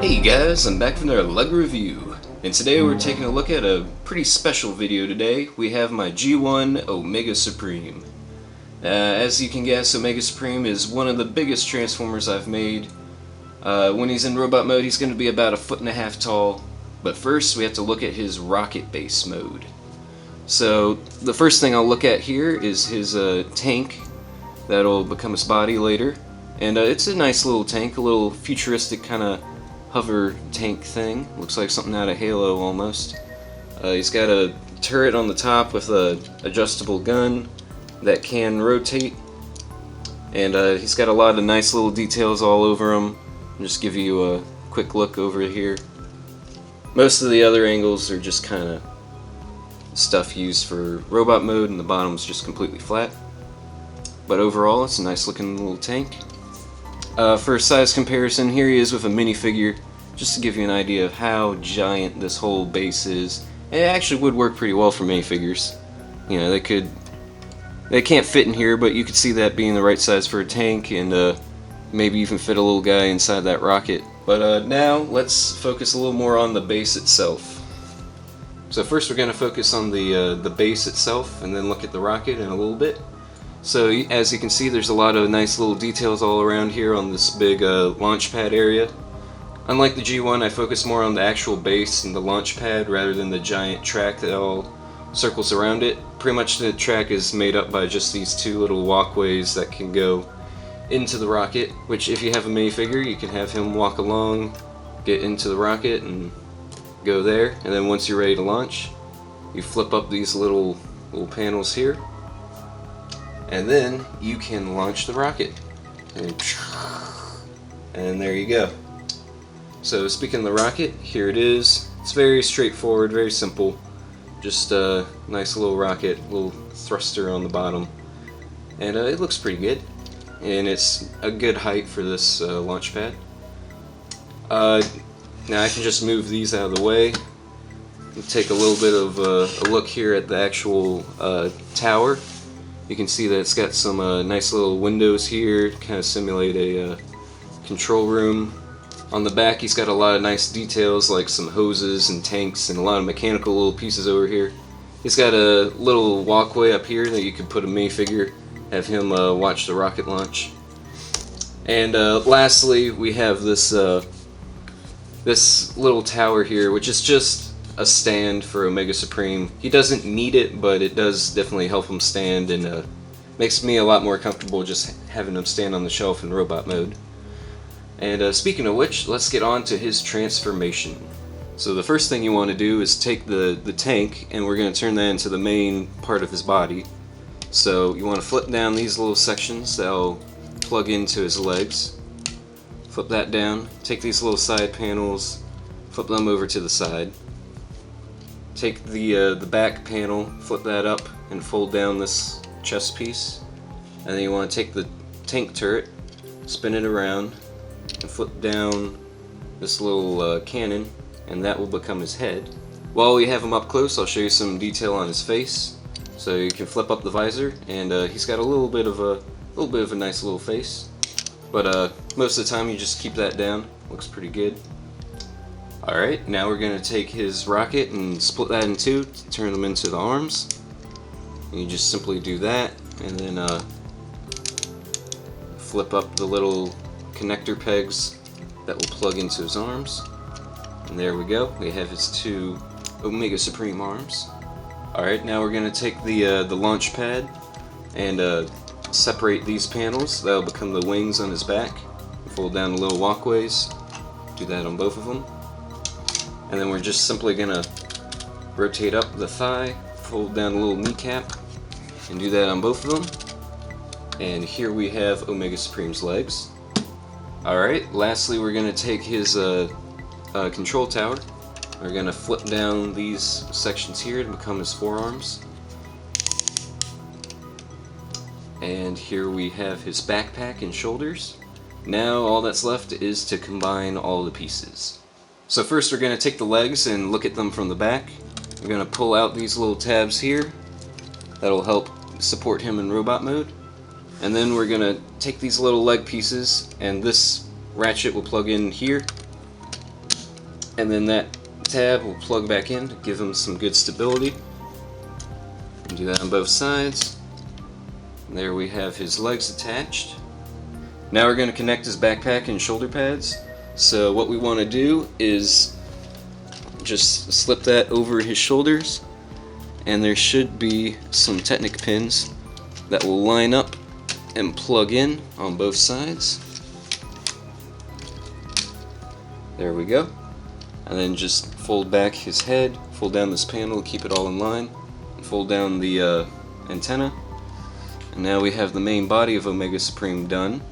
Hey guys, I'm back from another LEGO review, and today we're taking a look at a pretty special video today. We have my G1 Omega Supreme. As you can guess, Omega Supreme is one of the biggest Transformers I've made. When he's in robot mode, he's going to be about 1.5 feet tall, but first we have to look at his rocket base mode. So the first thing I'll look at here is his tank that'll become his body later, and it's a nice little tank, a little futuristic kind of hover tank thing. Looks like something out of Halo almost. He's got a turret on the top with a adjustable gun that can rotate, and he's got a lot of nice little details all over him. I'll just give you a quick look over here. Most of the other angles are just kind of stuff used for robot mode, and the bottom's just completely flat. But overall, it's a nice looking little tank. For a size comparison, here he is with a minifigure, just to give you an idea of how giant this whole base is. And it actually would work pretty well for minifigures. You know, they can't fit in here, but you could see that being the right size for a tank, and maybe even fit a little guy inside that rocket. But now, let's focus a little more on the base itself. So first we're going to focus on the base itself, and then look at the rocket in a little bit. So as you can see, there's a lot of nice little details all around here on this big launch pad area. Unlike the G1, I focus more on the actual base and the launch pad rather than the giant track that all circles around it. Pretty much the track is made up by just these two little walkways that can go into the rocket, which if you have a minifigure, you can have him walk along, get into the rocket, and go there. And then once you're ready to launch, you flip up these little panels here, and then you can launch the rocket. And there you go. So speaking of the rocket, here it is. It's very straightforward, very simple. Just a nice little rocket, little thruster on the bottom. And it looks pretty good. And it's a good height for this launch pad. Now I can just move these out of the way. Take a little bit of a look here at the actual tower. You can see that it's got some nice little windows here, kind of simulate a control room. On the back, he's got a lot of nice details, like some hoses and tanks and a lot of mechanical little pieces over here. He's got a little walkway up here that you could put a minifigure, have him watch the rocket launch. And lastly, we have this this little tower here, which is just a stand for Omega Supreme. He doesn't need it, but it does definitely help him stand, and makes me a lot more comfortable just having him stand on the shelf in robot mode. And speaking of which, let's get on to his transformation. So the first thing you want to do is take the tank, and we're going to turn that into the main part of his body. So you want to flip down these little sections that'll plug into his legs. Flip that down, take these little side panels, flip them over to the side. Take the back panel, flip that up, and fold down this chest piece. And then you want to take the tank turret, spin it around, and flip down this little cannon, and that will become his head. While we have him up close, I'll show you some detail on his face. So you can flip up the visor, and he's got a little bit of a nice little face. But most of the time, you just keep that down. Looks pretty good. Alright, now we're going to take his rocket and split that in two to turn them into the arms. And you just simply do that, and then flip up the little connector pegs that will plug into his arms. And there we go, we have his two Omega Supreme arms. Alright, now we're going to take the launch pad and separate these panels. That'll become the wings on his back. Fold down the little walkways, do that on both of them. And then we're just simply going to rotate up the thigh, fold down the little kneecap, and do that on both of them. And here we have Omega Supreme's legs. Alright, lastly we're going to take his control tower. We're going to flip down these sections here to become his forearms. And here we have his backpack and shoulders. Now all that's left is to combine all the pieces. So first we're going to take the legs and look at them from the back. We're going to pull out these little tabs here. That'll help support him in robot mode. And then we're going to take these little leg pieces, and this ratchet will plug in here. And then that tab will plug back in to give him some good stability. Do that on both sides. And there we have his legs attached. Now we're going to connect his backpack and shoulder pads. So what we want to do is just slip that over his shoulders, and there should be some Technic pins that will line up and plug in on both sides. There we go. And then just fold back his head, fold down this panel, keep it all in line, and fold down the antenna. And now we have the main body of Omega Supreme done.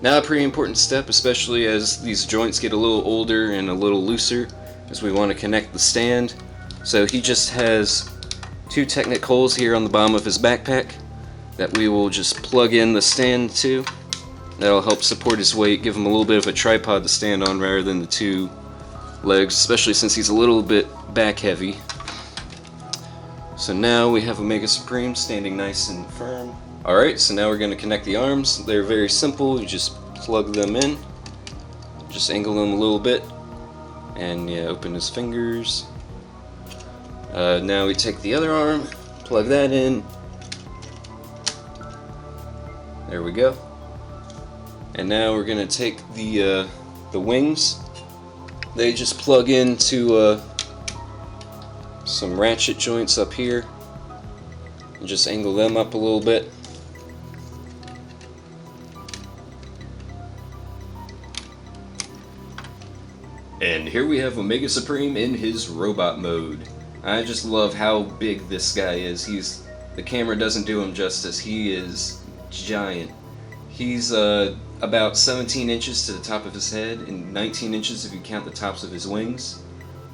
Now a pretty important step, especially as these joints get a little older and a little looser, is we want to connect the stand. So he just has 2 Technic holes here on the bottom of his backpack that we will just plug in the stand to. That'll help support his weight, give him a little bit of a tripod to stand on rather than the 2 legs, especially since he's a little bit back heavy. So now we have Omega Supreme standing nice and firm. Alright, so now we're going to connect the arms. They're very simple. You just plug them in, just angle them a little bit, and yeah, open his fingers. Now we take the other arm, plug that in. There we go. And now we're going to take the wings. They just plug into some ratchet joints up here, and just angle them up a little bit. And here we have Omega Supreme in his robot mode. I just love how big this guy is. The camera doesn't do him justice. He is giant. He's about 17 inches to the top of his head and 19 inches if you count the tops of his wings.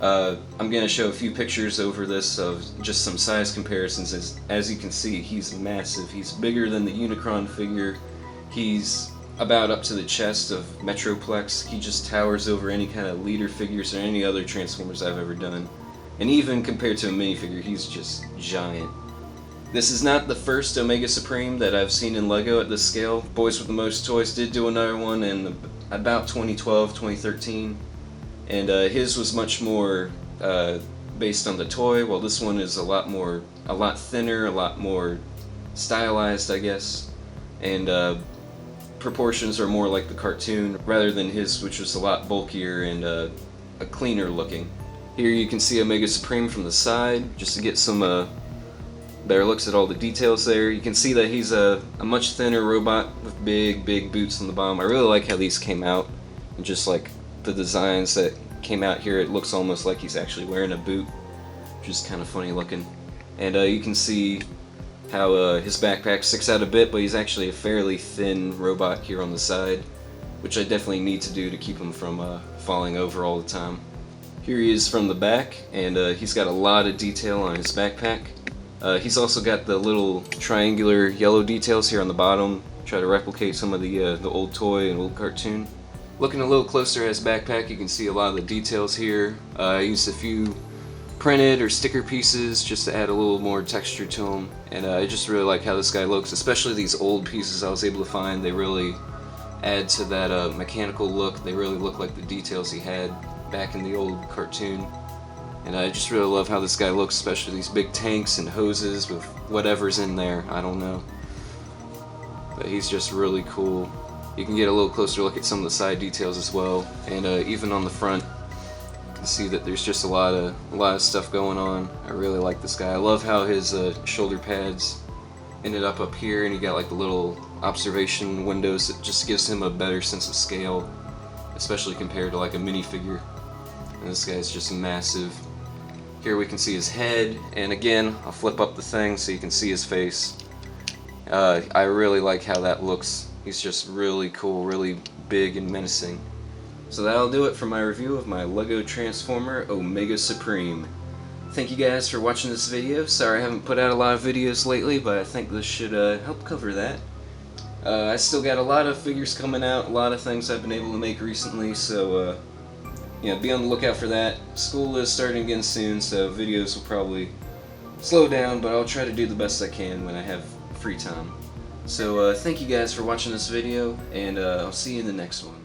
I'm going to show a few pictures over this of just some size comparisons. As you can see, he's massive. He's bigger than the Unicron figure. He's about up to the chest of Metroplex. He just towers over any kind of leader figures or any other Transformers I've ever done. And even compared to a minifigure, he's just giant. This is not the first Omega Supreme that I've seen in LEGO at this scale. Boys with the Most Toys did do another one in about 2012, 2013. And his was much more based on the toy, while this one is a lot thinner, a lot more stylized, I guess. And proportions are more like the cartoon, rather than his, which was a lot bulkier and a cleaner looking. Here you can see Omega Supreme from the side, just to get some better looks at all the details there. You can see that he's a much thinner robot with big boots on the bottom. I really like how these came out, and just like the designs that came out here, it looks almost like he's actually wearing a boot, which is kind of funny looking. And you can see how his backpack sticks out a bit, but he's actually a fairly thin robot here on the side, which I definitely need to do to keep him from falling over all the time. Here he is from the back, and he's got a lot of detail on his backpack. He's also got the little triangular yellow details here on the bottom, try to replicate some of the old toy and old cartoon. Looking a little closer at his backpack, you can see a lot of the details here. I used a few printed or sticker pieces just to add a little more texture to him, and I just really like how this guy looks, especially these old pieces I was able to find. They really add to that mechanical look. They really look like the details he had back in the old cartoon. And I just really love how this guy looks, especially these big tanks and hoses with whatever's in there, I don't know. But he's just really cool. You can get a little closer look at some of the side details as well, and even on the front, you can see that there's just a lot of stuff going on. I really like this guy. I love how his shoulder pads ended up here, and he got like the little observation windows that just gives him a better sense of scale, especially compared to like a minifigure. And this guy's just massive. Here we can see his head, and again, I'll flip up the thing so you can see his face. I really like how that looks. He's just really cool, really big and menacing. So that'll do it for my review of my LEGO Transformer Omega Supreme. Thank you guys for watching this video. Sorry I haven't put out a lot of videos lately, but I think this should help cover that. I still got a lot of figures coming out, a lot of things I've been able to make recently, so yeah, be on the lookout for that. School is starting again soon, so videos will probably slow down, but I'll try to do the best I can when I have free time. So thank you guys for watching this video, and I'll see you in the next one.